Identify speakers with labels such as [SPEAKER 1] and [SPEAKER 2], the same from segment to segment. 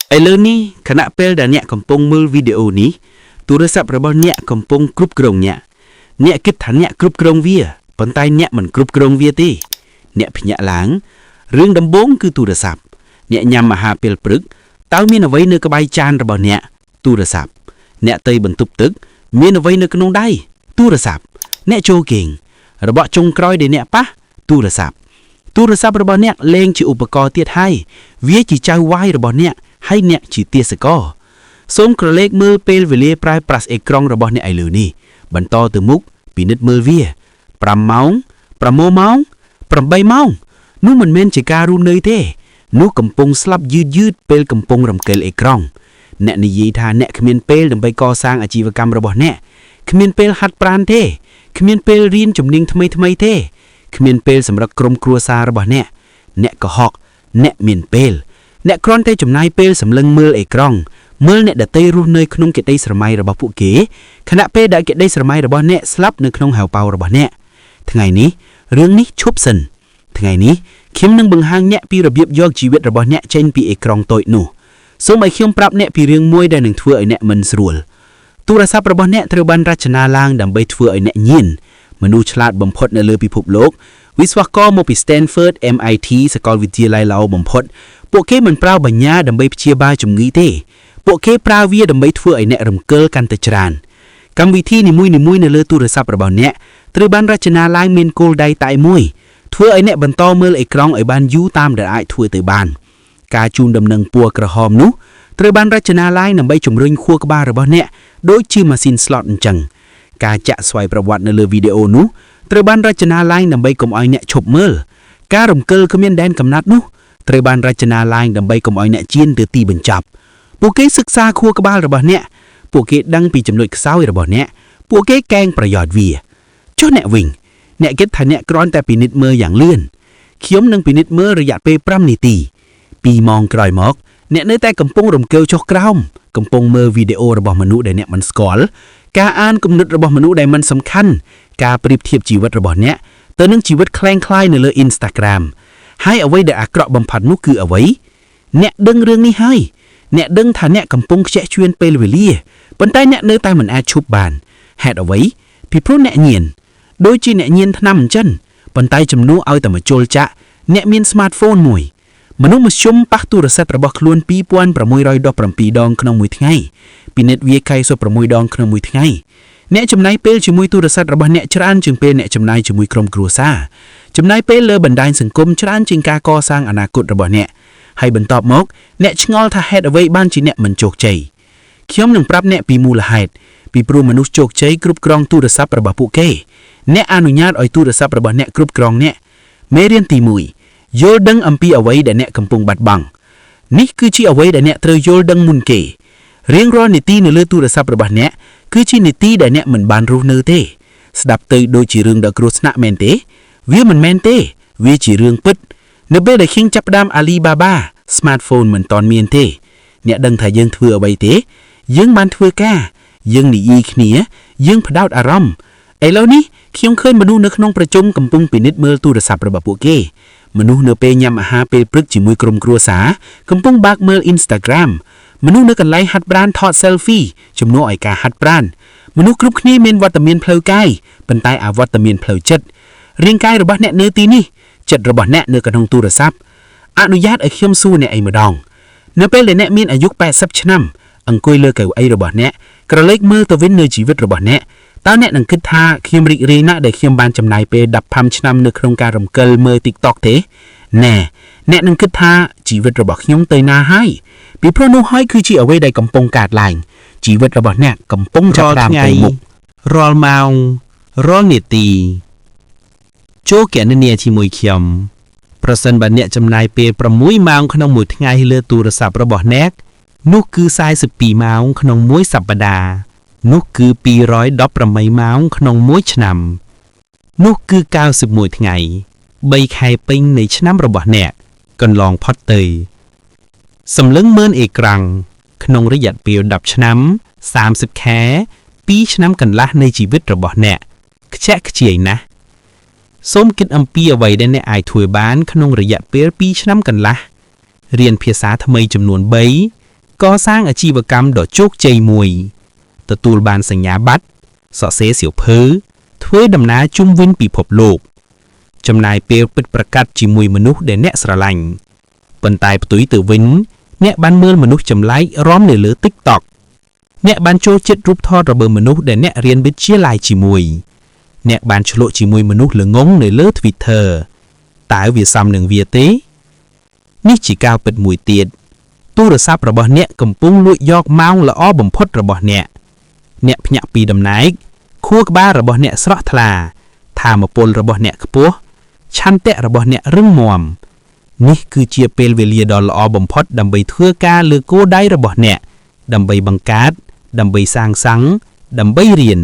[SPEAKER 1] ไอเรื่องนี้ขณะเปิลดาเนี่ยกำปงมือวิดีโอนี้ตัวรศัพท์ระบบเนี่ยกำปงกรุบกรงเนี่ยคิดฐานเนี่ยกรุบกรงเวียปนใต้เนี่ยมันกรุบกรงเวียตีเนี่ยพิญญาหลังเรื่องดำบงคือตัวรศัพท์เนี่ยยำมาหาเปิลปรึกเต้ามีนเอาไว้เนื้อกระบายจานระบบเนี่ยตัวรศัพท์เนี่ยเตยบรรทุบตึกมีนเอาไว้เนื้อกระนงได้ตัวรศัพท์เนี่ยโจเก่งระบบจงกรอยเดี๋ยวเนี่ยปะตัวรศัพท์ระบบเนี่ยเล็งจีอุปกรณ์เตี้ยให้เวียจีเจ้าไว้ระบบเนี่ยให้เนี่ยจีเตี้ยสกอส้มกระเล็กมือเปลเวลีปลายปรัสเอกกรองระบบเนี่ยไอเหลือนี่บรรทอตัวมุกปีนิดมือเวียปรำเมาปรำโมเมาปรำใบเมานู้มันเมนจีการูเนยเต้นู้กำปงสลับยืดเปลกำปงรำเกลเอกกรองเนี่ยนิยธาเนี่ยขมิ้นเปลดำไปก่อสร้างอาชีวกรรมระบบเนี่ยขมิ้นเปลหัดปราณเต้ขมิ้นเปลเรียนจำนิ่งทำไมเต้ขมิ้นเปลสำหรับกรมครัวซาระบบเนี่ยก็ฮอกเนี่ยเมียนเปลเนี่ยกรอนเต้จำนายเปลสำลังมือเอกกรองเมื่อเนี่ยเดเตรูเนยขนมเกตได้สมัยระบบผู้เก๋ขณะเป้ได้เกตได้สมัยระบบเนี่ยสลับในขนมหาวเปาระบบเนี่ยทั้งไงนี้เรื่องนี้ชุบสันทั้งไงนี้เข้มนึงบึงหางเนี่ยปีระเบียบยอกชีวิตระบบเนี่ยเช่นปีเอกกรองโตยหนูสมัยเข้มปรับเนี่ยปีเรื่องมวยได้หนึ่งทั่วไอเนี่ยมันสรวลตัวรัศประบเนี่ยเทรบันราชนาลางดำใบทั่วไอเนี่ยยินมนุษย์ฉลาดบ่มพดในเรือพิภพโลกวิศวกรโมปิสแตนฟอร์ด MIT สกอลวิทยาลัยเราบ่มพดพวกเขามันเปล่าบัญญาดำใบเชียบาจุ่มงี้เต้พวกเขาปราวีดำใบทั่วไอเนี่ยรำเกิลกันตะจรานกรรมวิธีนิมุยในเรือตัวรัศประบเนี่ยเทรบันราชนาลางเมนโกลไดตายมวยทั่วไอเนี่ยบรรทอเมื่อไอกรองไอบ้านยูตามเดไอทั่วเตยบ้านกาจูนดำเนินปัวกระหอมนุเทรบันราชนาลายนำใบจุ่มริงขั้วกบ้าระบเนี่ยโดยชื่อมาซินสล็อตจังกาจะสวยประวัติในเรือวิดีโอนุเทรบันราชนาลายนำใบกลมอ้อยเนี่ยฉบเมื่อการรำเกิลขมิ้นแดนกำนัดนุเทรบันราชนาลายนำใบกลมอ้อยเนี่ยจีนเดือตีบรรจับพวกเกศึกษาขั้วกบ้าระบเนี่ยพวกเกดังปีจำนวนเศร้าระบเนี่ยพวกเกแกงประโยชน์เวียเจ้าเนี่ยวิ่งเนี่ยเก็ตทันเนี่ยกรอนแต่ปีนิดเมื่ออย่างเลื่อนเขียมหนึ่งปีนิดเมื่อระยะเปปรัมนิตีปีมองกรอยมอกเนี่ยในแต่กำปงรำเกลชกกล้ามกำปงเมื่อวิดีโอระบบมนุษย์ใดเนี่ยมันสกอลการอ่านกำหนดระบบมนุษย์ใดมันสำคัญการเปรียบเทียบชีวิตระบบเนี่ยเติมนึงชีวิตคล้ายในเรืออินสตาแกรมให้เอาไว้เดอะกระบำพัดนุคือเอาไว้เนี่ยดึงเรื่องนี้ให้เนี่ยดึงฐานเนี่ยกำปงแช่ชวนเปลเวลี่บนใต้เนี่ยเนื้อตายเหมือนอาชุบบานแฮดเอาไว้พี่พรุ่นเนี่ยเงียนโดยจีเนี่ยเงียนทนำจันบนใต้จำนูเอาแต่มาโจลจะเนี่ยมีสมาร์ทโฟนมวยมนุษย์มาชมปักตัวรศัพท์ระบบคล้วนปีปวนประมวยรอยดอกประปีดองขนมมวยทั้งไงปีเน็ตเวียไข่ส่วนประมวยดองขนมมวยทั้งไงเนี่ยจำนายเปลจมวยตัวรศัพท์ระบบเนี่ยชราญจึงเป็นเนี่ยจำนายจมวยกรมครัวซาจำนายเปลเลอบันไดสังคมชราญจึงการก่อสร้างอนาคตระบบเนี่ยให้บรรทอบมกเนี่ยชงอลท่าเฮดเอาไว้บ้านจีเนี่ยมันโจกใจเขียมหนึ่งปรับเนี่ยปีมูลเหตุปีปรุมนุษย์โจกใจกรุบกรองตัวรศัพท์ระบบผู้เก้เนี่ยอนุญาตเอาตัวรศัพท์ระบบเนี่ยกรุบกรองเนี่ยเมเรียนตีมุยโยลดังอัมพีเอาไว้แต่เนี่ยกำปงบัดบังนี่คือชีเอาไว้แต่เนี่ยเธอโยลดังมุนเกเรียงรอนิตีในเลือตัวรศัพท์ระบบเนี่ยคือชีนิตีแต่เนี่ยเหมือนบานรูเนเต้สดับเตยโดยจีเรื่องดอกรุษณะเมนเต้เวียมันเมนเต้เวียจีเรื่องปึ๊ดเนเบได้คิงจับดามอาลีบาบาสมาร์ทโฟนเหมือนตอนเมียนเต้เนี่ยดังถ่ายยังเถื่อเอาไว้เต้ยังมันเถื่อก้ายังหนีอีขเนียยังพดาวอารมณ์ไอ้แล้วนี่เคียงเคยมาดูนึกน้องประจงกำปงปีนิดเมื่อตัวรศัพท์ระบบพวกเก้มนุษย์เนื้อเปยยำอาหารเปปรึกจิมวยกรมครัวสากำปงบักเมลอินสตาแกรมมนุษย์เนื้อกันไล่ฮัดบรานทอดเซลฟี่จำนวนไอกาฮัดบรานมนุษย์กรุ๊ปนี้เมนวัตเมียนเพลกายเป็นตายอาวัตเมียนเพลจัดเรียงกายระบาดเนเนื้อตีนี่จัดระบาดเนเนื้อกันทงตัวรศัพท์อนุญาตไอเขียมสู้ในไอมาดองเนื้อเปเลยเนมีนอายุ80 ชนอังกุยเลือกเกี่ยวไอระบาดเนกระเล็กมือตัวเว้นเนื้อชีวิตระบาดเนตอนนี้หนังคิดท่าเขียมริรีน่าได้เขียมบานจำนายเปดับพัมชนำในโครงการรำเกลเมื่อติ๊กตอกเทแน่หนังคิดท่าชีวิตระบาดยงเตยนาให้ปีพระนุ่งห้อยคือชีเอาไว้ได้กำปงกาดลายชีวิตระบาดเนี่ยกำปงจับตามไปมุกรอลเมารอลเนตีโจแก่นเนียที่มวยเขียมประสันบันเนี่ยจำนายเปประมุยเมาขนมหมุดไงเลือตัวรศัพท์ระบาดแนกนุกคือทราย10 ปีเมาขนมมวยสัปดาห์นุกคือปี100 ดอประไมเมาขนมมวยชนำนุกคือ90 มวยไงใบไข่ปิงในชนำระบาดแนกกันลองพอดเตยสำลึงเมินเอกรังขนมระยัดเปียวดับชนำ30 แค่ปีชนำกันละในชีวิตระบาดแนกแช่เจียนะส้มกินอัมพีเอาไว้ได้ในไอถวยบ้านขนมระยะเปียปีชนำกันละเรียนภาษาทำไมจำนวนใบ
[SPEAKER 2] ก็สร้างอาชีวกรรมดอกโชคใจมวยទទួលបានសញ្ញាបត្រសរសេរសៀវភៅធ្វើដំណើរជុំវិញពិភពលោកចំណាយពេលពិតប្រាកដជាមួយមនុស្សដែលអ្នកស្រឡាញ់ប៉ុន្តែផ្ទុយទៅវិញអ្នកបានមើលមនុស្សចម្លែករំនៅលើ TikTok អ្នកបានចូលចិត្តរូបថតរបស់មនុស្សដែលអ្នករៀនវិទ្យាល័យជាមួយអ្នកបានឆ្លក់ជាមួយមនុស្សល្ងងនៅលើ Twitter តើវាសមនឹងវាទេនេះជាការពិតមួយទៀតទូរស័ព្ទរបស់អ្នកកំពុងលួចយកម៉ោងល្អបំផុតរបស់អ្នកភ្ញាក់ពីដំណេកខួរក្បាលរបស់អ្នកស្រស់ថ្លាថាមពលរបស់អ្នកខ្ពស់ឆន្ទៈរបស់អ្នករឹងមាំនេះគឺជាពេលវេលាដ៏ល្អបំផុតដើម្បីធ្វើការលើគោលដៅរបស់អ្នកដើម្បីបង្កើតដើម្បីសាងសង់ដើម្បីរៀន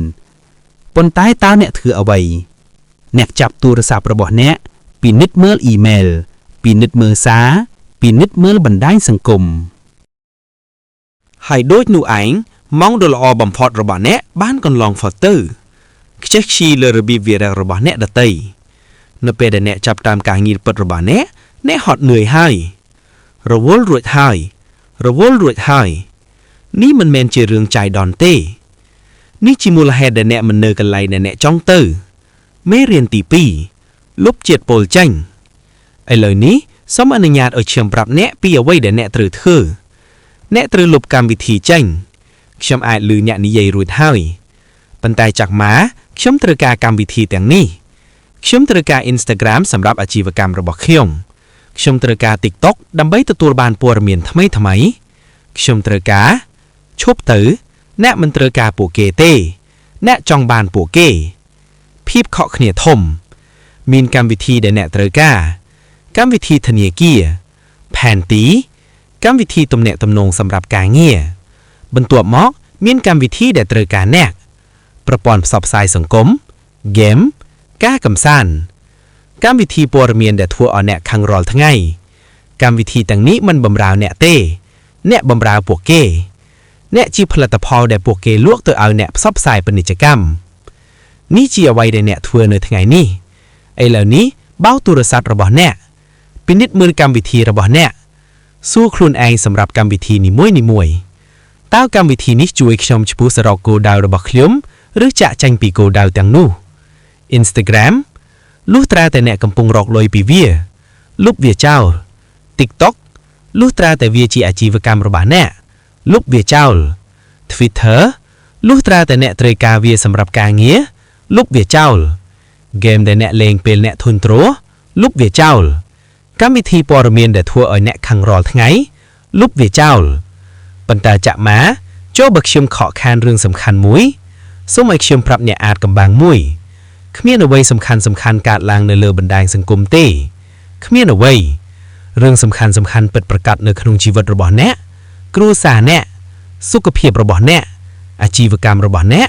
[SPEAKER 2] ប៉ុន្តែតើអ្នកធ្វើអ្វីអ្នកចាប់ទូរស័ព្ទរបស់អ្នកពិនិត្យមើលអ៊ីមែលពិនិត្យមើលសារពិនិត្យមើលបណ្ដាញសង្គមហើយដូចនោះឯងម៉ោងដ៏ល្អបំផុតរបស់អ្នកបានកន្លងផុតទៅខ្ជិះខ្ជីលើរបៀបវារៈរបស់អ្នកដទៃនៅពេលដែលអ្នកចាប់តាមការងារពិតរបស់អ្នកហត់នឿយហើយរវល់រួចហើយនេះមិនមែនជារឿងចៃដន្យទេនេះជាមូលហេតុដែលអ្នកមិននៅកន្លែងដែលអ្នកចង់ទៅមេរៀនទី2លុបជាតិពុលចេញឥឡូវនេះសូមអនុញ្ញាតឲ្យខ្ញុំប្រាប់អ្នកពីអ្វីដែលអ្នកត្រូវធ្វើអ្នកត្រូវលុបកម្មវិធីចេញខ្ញុំអាចឮអ្នកនិយាយរួចហើយប៉ុន្តែចាក់មកខ្ញុំត្រូវការកម្មវិធីទាំងនេះខ្ញុំត្រូវការ Instagram សម្រាប់អាជីវកម្មរបស់ខ្ញុំត្រូវការ TikTok ដើម្បីទទួលបានព័ត៌មានថ្មីខ្ញុំត្រូវការឈប់ទៅអ្នកមិនត្រូវការពួកគេទេអ្នកចង់បានពួកគេភាពខកគ្នាធំមានកម្មវិធីដែលអ្នកត្រូវការកម្មវិធីធនាគារផែនទីកម្មវិធីទំនាក់ទំនងសម្រាប់ការងារបន្ទាប់មកមានកម្មវិធីដែលត្រូវការអ្នកប្រព័ន្ធផ្សព្វផ្សាយសង្គមហ្គេមការកម្សាន្តកម្មវិធីព័ត៌មានដែលធ្វើឲ្យអ្នកខឹងរាល់ថ្ងៃកម្មវិធីទាំងនេះមិនបម្រើអ្នកទេអ្នកបម្រើពួកគេអ្នកជាផលិតផលដែលពួកគេលក់ទៅឲ្យអ្នកផ្សព្វផ្សាយពាណិជ្ជកម្មនេះជាអ្វីដែលអ្នកធ្វើនៅថ្ងៃនេះឥឡូវនេះបោទូរស័ព្ទរបស់អ្នកពិនិត្យមើលកម្មវិធីរបស់អ្នកសួរខ្លួនឯងសម្រាប់កម្មវិធីនីមួយៗតើកម្មវិធីនេះជួយខ្ញុំឆ្ពោះសរកគោលដៅរបស់ខ្ញុំឬចាក់ចេញពីគោលដៅទាំងនោះ Instagram លុះត្រាតែអ្នកកំពុងរកលុយពីវាលុបវាចោល TikTok លុះត្រាតែវាជាអាជីវកម្មរបស់អ្នកលុបវាចោល Twitter លុះត្រាតែអ្នកត្រូវការវាសម្រាប់ការងារលុបវាចោល Game ដែលអ្នកលេងពេលអ្នកធុញទ្រាន់លុបវាចោលកម្មវិធីព័ត៌មានដែលធ្វើឲ្យអ្នកខឹងរាល់ថ្ងៃលុបវាចោលប៉ុន្តែចាក់មកចូលបើខ្ញុំខកខានរឿងសំខាន់មួយសូមឲ្យខ្ញុំប្រាប់អ្នកអាចកំបាំងមួយគ្មានអ្វីសំខាន់កើតឡើងនៅលើបណ្ដាញសង្គមទេគ្មានអ្វីរឿងសំខាន់ពិតប្រាកដនៅក្នុងជីវិតរបស់អ្នកគ្រួសារអ្នកសុខភាពរបស់អ្នកអាជីវកម្មរបស់អ្នក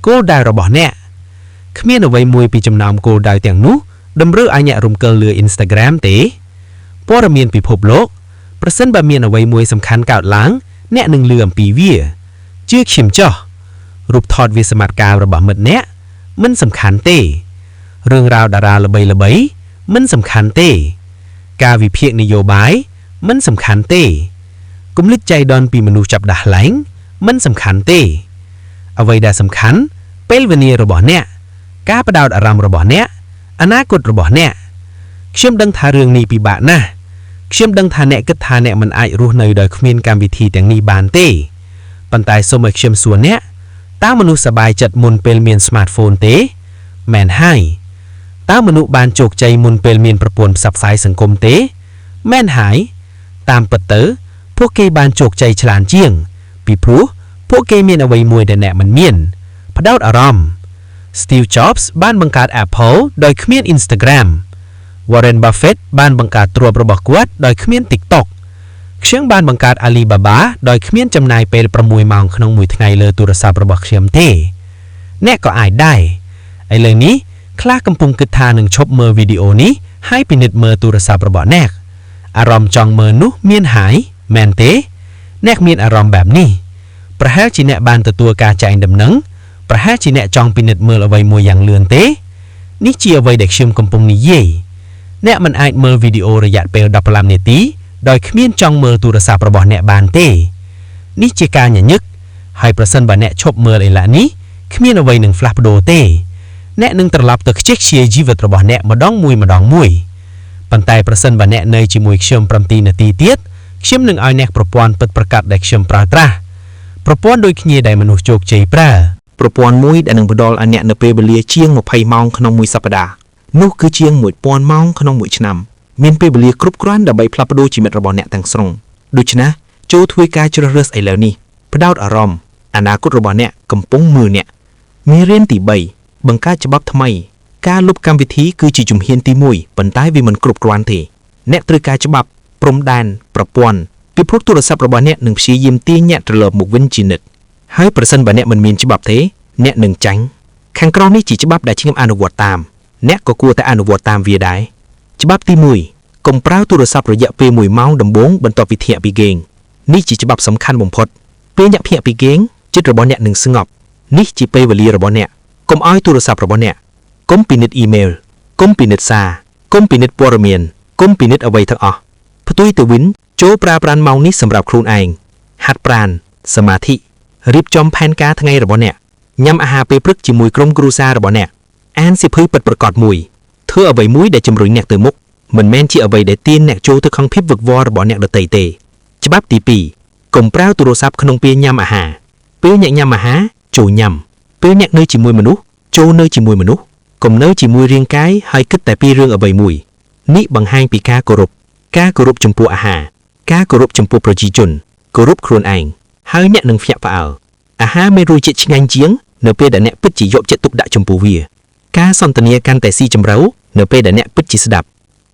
[SPEAKER 2] គោលដៅរបស់អ្នកគ្មានអ្វីមួយពីចំណោមគោលដៅទាំងនោះតម្រូវឲ្យអ្នករំកិលលើ Instagram ទេព័ត៌មានពិភពលោកប្រសិនបើមានអ្វីមួយសំខាន់កើតឡើងអ្នកនឹងឮអំពីវាជឿខ្ញុំចុះរូបថតវាសមត្ថការរបស់មិត្តអ្នកមិនសំខាន់ទេរឿងរ៉ាវតារាល្បីៗមិនសំខាន់ទេការវិភាគនយោបាយមិនសំខាន់ទេគំនិតចៃដន្យពីមនុស្សចាប់ដាស់ឡែងមិនសំខាន់ទេអ្វីដែលសំខាន់ពេលវេលារបស់អ្នកការផ្ដោតអារម្មណ៍របស់អ្នកអនាគតរបស់អ្នកខ្ញុំដឹងថារឿងនេះពិបាកណាស់ខ្ញុំដឹងថាអ្នកគិតថាអ្នកមិនអាចរស់នៅដោយគ្មានកម្មវិធីទាំងនេះបានទេប៉ុន្តែសូមឲ្យខ្ញុំសួរអ្នកតើមនុស្សសប្បាយចិត្តមុនពេលមាន smartphone ទេមែនហើយតើមនុស្សបានជោគជ័យមុនពេលមានប្រព័ន្ធផ្សព្វផ្សាយសង្គមទេមែនហើយតាមពិតទៅពួកគេបានជោគជ័យច្រើនជាងពីព្រោះពួកគេមានអ្វីមួយដែលអ្នកមិនមានផ្ដោតអារម្មណ៍ Steve Jobs បានបង្កើត Apple ដោយគ្មាន Instagram Warren Buffett បានបង្កើតទ្រព្យរបស់គាត់ដោយគ្មាន TikTok ខ្ញុំបានបង្កើត Alibaba ដោយគ្មានចំណាយពេល6ម៉ោងក្នុងមួយថ្ងៃលើទូរស័ព្ទរបស់ខ្ញុំទេអ្នកក៏អាចដែរឥឡូវនេះខ្លះកំពុងគិតថានឹងឈប់មើលវីដេអូនេះហើយពិនិត្យមើលទូរស័ព្ទរបស់អ្នកអារម្មណ៍ចង់មើលនោះមានហើយមែនទេអ្នកមានអារម្មណ៍បែបនេះប្រហែលជាអ្នកបានទទួលការចែងដំណឹងប្រហែលជាអ្នកចង់ពិនិត្យមើលអ្វីមួយយ៉ាងលឿនទេនេះជាអ្វីដែលខ្ញុំកំពុងនិយាយអ្នកមិនអាចមើលវីដេអូរយៈពេល15នាទីដោយគ្មានចង់មើលទូរស័ព្ទរបស់អ្នកបានទេ នេះជាការញញឹកហើយប្រសិនបើអ្នកឈប់មើលឥឡូវនេះគ្មានអ្វីនឹងផ្លាស់ប្ដូរទេអ្នកនឹងត្រឡប់ទៅខ្ជិះខ្ជាយជីវិតរបស់អ្នកម្ដងមួយប៉ុន្តែប្រសិនបើអ្នកនៅជាមួយខ្ញុំ7នាទីទៀតខ្ញុំនឹងឲ្យអ្នកប្រព័ន្ធពិតប្រាកដដែលខ្ញុំប្រើប្រាស់ប្រព័ន្ធដូចគ្នាដែលមនុស្សជោគជ័យប្រើប្រព័ន្ធមួយដែលនឹងផ្ដល់ឲ្យអ្នកនៅពេលវេលាជាង20ម៉ោងក្នុងមួយសប្តាហ៍នោះគឺជាង1000ម៉ោងក្នុងមួយឆ្នាំមានពេលវេលាគ្រប់គ្រាន់ដើម្បីផ្លាស់ប្ដូរជីវិតរបស់អ្នកទាំងស្រុងដូច្នេះចូលធ្វើការជ្រើសរើសឥឡូវនេះផ្ដោតអារម្មណ៍អនាគតរបស់អ្នកកំពុងមើលអ្នកមេរៀនទី3បង្កើតច្បាប់ថ្មីការលុបកម្មវិធីគឺជាជំហានទី1ប៉ុន្តែវាមិនគ្រប់គ្រាន់ទេអ្នកត្រូវការច្បាប់ព្រំដែនប្រព័ន្ធពីព្រោះទូរស័ព្ទរបស់អ្នកនឹងព្យាយាមទាញអ្នកត្រឡប់មកវិញជានិច្ចហើយប្រសិនបើអ្នកមិនមានច្បាប់ទេអ្នកនឹងចាញ់ខាងក្រោមនេះជាច្បាប់ដែលខ្ញុំអនុវត្តតាមអ្នកក៏គួរតែអនុវត្តតាមវាដែរច្បាប់ទី1កុំប្រើទូរស័ព្ទរយៈពេល1ម៉ោងដំបូងបន្ទាប់ពីភ្ញាក់ពីគេងនេះជាច្បាប់សំខាន់បំផុតពេលអ្នកភ្ញាក់ពីគេងចិត្តរបស់អ្នកនឹងស្ងប់នេះជាពេលវេលារបស់អ្នកកុំឲ្យទូរស័ព្ទរបស់អ្នកកុំពិនិត្យអ៊ីមែលកុំពិនិត្យសារកុំពិនិត្យព័ត៌មានកុំពិនិត្យអ្វីទាំងអស់ផ្ទុយទៅវិញចូលប្រើប្រាស់ម៉ោងនេះសម្រាប់ខ្លួនឯងហាត់ប្រាណសមាធិរៀបចំផែនការថ្ងៃរបស់អ្នកញ៉ាំអាហារពេលព្រឹកជាមួយក្រុមគ្រួសាររបស់អ្នកអានសៀវភៅពិតប្រាកដមួយធ្វើអ្វីមួយដែលជំរុញអ្នកទៅមុខមិនមែនជាអ្វីដែលទាញអ្នកចូលទៅក្នុងភាពវឹកវររបស់អ្នកដទៃទេច្បាប់ទី2កុំប្រើទូរស័ព្ទក្នុងពេលញ៉ាំអាហារពេលអ្នកញ៉ាំអាហារចូលញ៉ាំពេលអ្នកនៅជាមួយមនុស្សចូលនៅជាមួយមនុស្សកុំនៅជាមួយរាងកាយហើយគិតតែពីរឿងអ្វីមួយនេះបង្ហាញពីការគោរពចំពោះអាហារការគោរពចំពោះប្រជាជនគោរពខ្លួនឯងហើយអ្នកនឹងភ្ញាក់ផ្អើលអាហារមានរសជាតិឆ្ងាញ់ជាងនៅពេលដែលអ្នកពិតជាយកចិត្តទុកដាក់ចំពោះវាការសន្ទនាកាន់តែស៊ីជម្រៅនៅពេលដែលអ្នកពិតជាស្ដាប់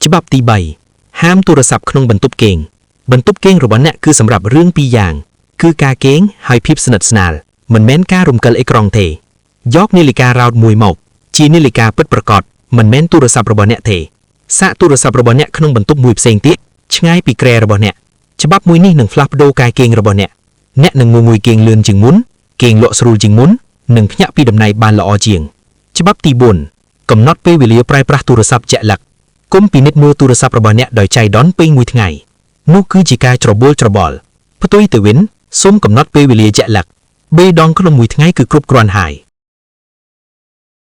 [SPEAKER 2] ច្បាប់ទី3ហាមទូរស័ព្ទក្នុងបន្ទប់គេងរបស់អ្នកគឺសម្រាប់រឿងពីរយ៉ាងគឺការគេងហើយភាពស្និទ្ធស្នាលមិនមែនការរំកិលអេក្រង់ទេយកនាឡិការោតមួយមកជានាឡិកាពិតប្រាកដមិនមែនទូរស័ព្ទរបស់អ្នកទេសាកទូរស័ព្ទរបស់អ្នកក្នុងបន្ទប់មួយផ្សេងទៀតឆ្ងាយពីគ្រែរបស់អ្នកច្បាប់មួយនេះនឹងផ្លាស់ប្ដូរការគេងរបស់អ្នកនឹងងុយគេងលឿនជាងមុនគេងលក់ស្រួលជាងមុននិងភ្ញាក់ពីដំណៃបានល្អជាងច្បាប់ទី4កំណត់ពេលវេលាប្រើប្រាស់ទូរស័ព្ទជាក់លាក់កុំពិនិត្យមើលទូរស័ព្ទរបស់អ្នកដោយចៃដន្យពេញមួយថ្ងៃនោះគឺជាការច្របល់ច្របល់ផ្ទុយទៅវិញសូមកំណត់ពេលវេលាជាក់លាក់3ដងក្នុងមួយថ្ងៃគឺគ្រប់គ្រាន់ហើយ